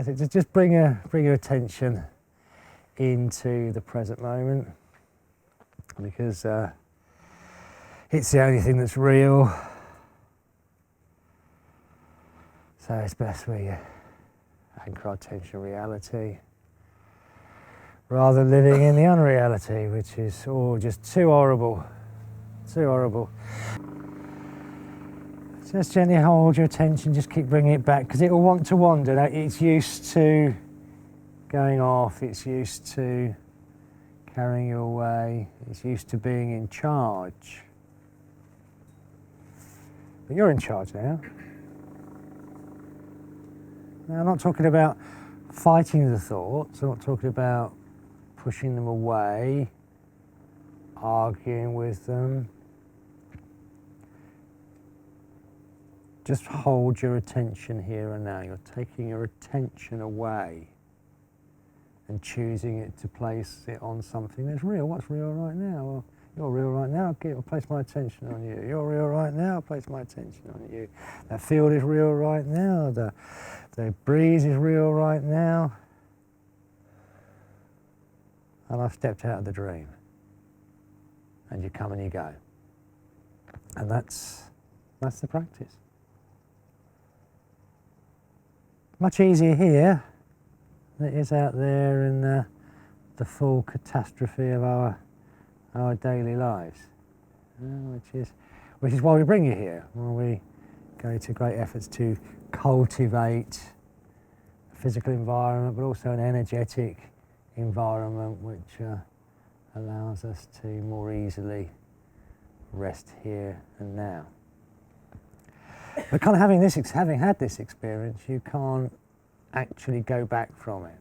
that's it. Just bring your attention into the present moment, because it's the only thing that's real. So it's best we anchor our attention in reality, rather than living in the unreality, which is just too horrible, too horrible. Just gently hold your attention, just keep bringing it back, because it will want to wander. Now, it's used to going off, it's used to carrying you away, it's used to being in charge. But you're in charge now. Now, I'm not talking about fighting the thoughts, I'm not talking about pushing them away, arguing with them. Just hold your attention here and now. You're taking your attention away and choosing it to place it on something that's real. What's real right now? Well, you're real right now. I'll place my attention on you. You're real right now. I'll place my attention on you. That field is real right now. The breeze is real right now. And I've stepped out of the dream. And you come and you go. And that's the practice. Much easier here than it is out there in the full catastrophe of our daily lives, which is why we bring you here, why we go to great efforts to cultivate a physical environment, but also an energetic environment which allows us to more easily rest here and now. But kind of having had this experience, you can't actually go back from it.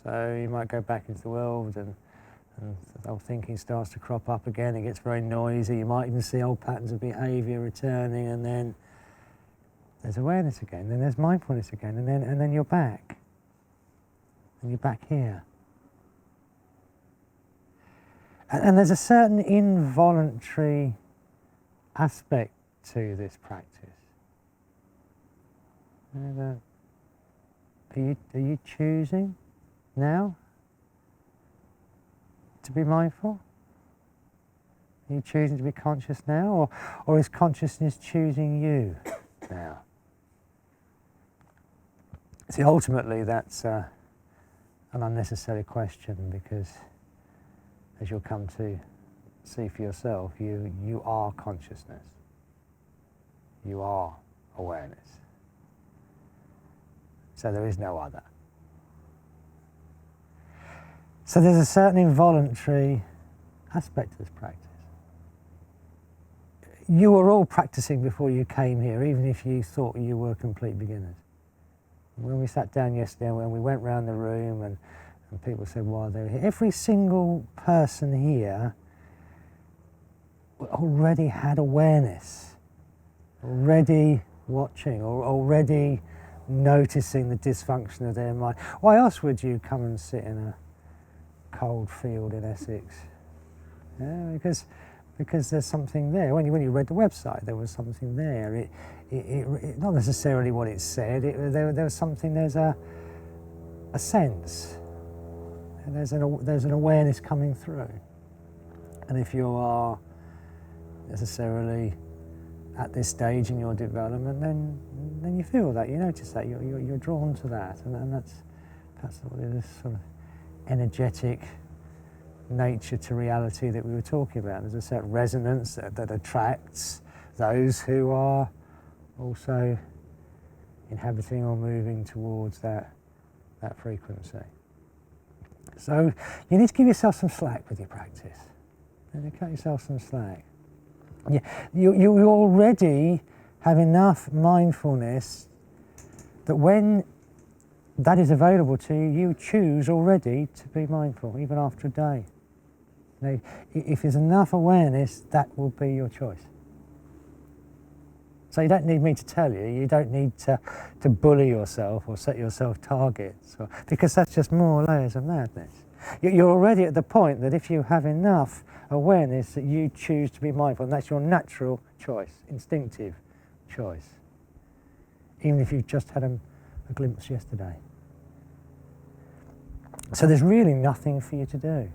So you might go back into the world and the old thinking starts to crop up again, it gets very noisy, you might even see old patterns of behaviour returning, and then there's awareness again, then there's mindfulness again, and then you're back. And you're back here. And there's a certain involuntary aspect to this practice. Are you choosing now to be mindful? Are you choosing to be conscious now, or is consciousness choosing you now? See, ultimately that's an unnecessary question, because as you'll come to see for yourself, you are consciousness. You are awareness. So there is no other. So there's a certain involuntary aspect to this practice. You were all practicing before you came here, even if you thought you were complete beginners. When we sat down yesterday, when we went round the room and people said why they were here, every single person here already had awareness, already watching, or already noticing the dysfunction of their mind. Why else would you come and sit in a cold field in Essex? Yeah, because there's something there. When you read the website, there was something there. It not necessarily what it said. There was something. There's a sense. And there's an awareness coming through. And if you are necessarily at this stage in your development, then you feel that, you notice that, you're drawn to that, and that's what it is, sort of energetic nature to reality that we were talking about. There's a certain resonance that attracts those who are also inhabiting or moving towards that frequency. So you need to give yourself some slack with your practice. You cut yourself some slack. You already have enough mindfulness that when that is available to you, you choose already to be mindful, even after a day. Now, if there's enough awareness, that will be your choice. So you don't need me to tell you, you don't need to bully yourself or set yourself targets, because that's just more layers of madness. You're already at the point that if you have enough awareness that you choose to be mindful, and that's your natural choice, instinctive choice. Even if you've just had a a glimpse yesterday. So there's really nothing for you to do.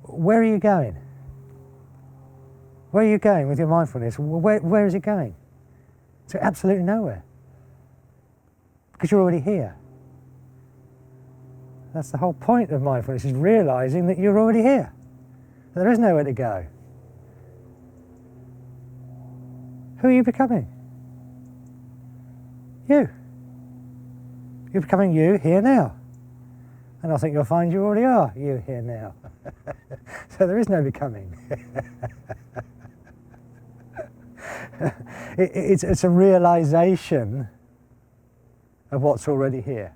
Where are you going? Where are you going with your mindfulness? Where is it going? To absolutely nowhere. Because you're already here. That's the whole point of mindfulness, is realizing that you're already here. There is nowhere to go. Who are you becoming? You. You're becoming you here now. And I think you'll find you already are you here now. So there is no becoming. It's a realization of what's already here.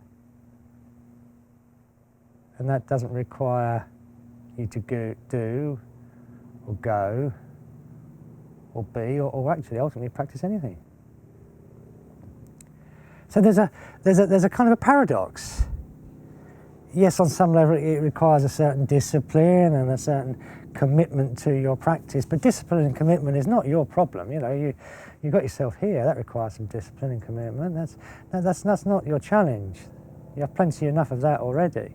And that doesn't require you to do, or go, or be, or actually ultimately practice anything. So there's a kind of a paradox. Yes, on some level it requires a certain discipline and a certain commitment to your practice, but discipline and commitment is not your problem. You know, you got yourself here. That requires some discipline and commitment. That's not your challenge. You have plenty enough of that already.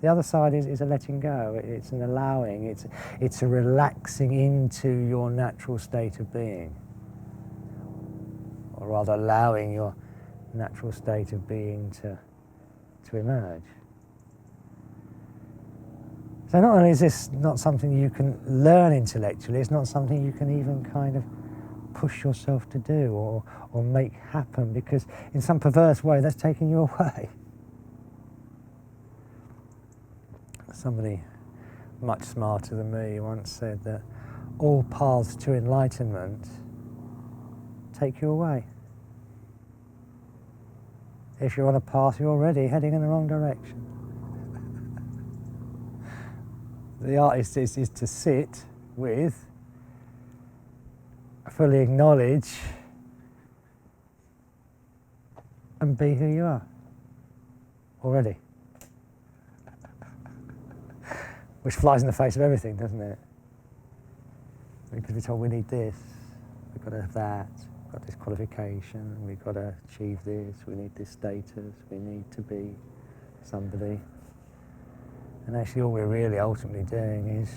The other side is a letting go. It's an allowing. It's a relaxing into your natural state of being, or rather allowing your natural state of being to emerge. So not only is this not something you can learn intellectually, it's not something you can even kind of push yourself to do or make happen, because in some perverse way that's taking you away. Somebody much smarter than me once said that all paths to enlightenment take you away. If you're on a path, you're already heading in the wrong direction. The art is to sit with, fully acknowledge, and be who you are already. Which flies in the face of everything, doesn't it? Because we're told we need this, we've got to have that, we've got this qualification, we've got to achieve this, we need this status, we need to be somebody. And actually all we're really ultimately doing is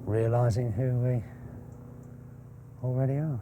realising who we already are.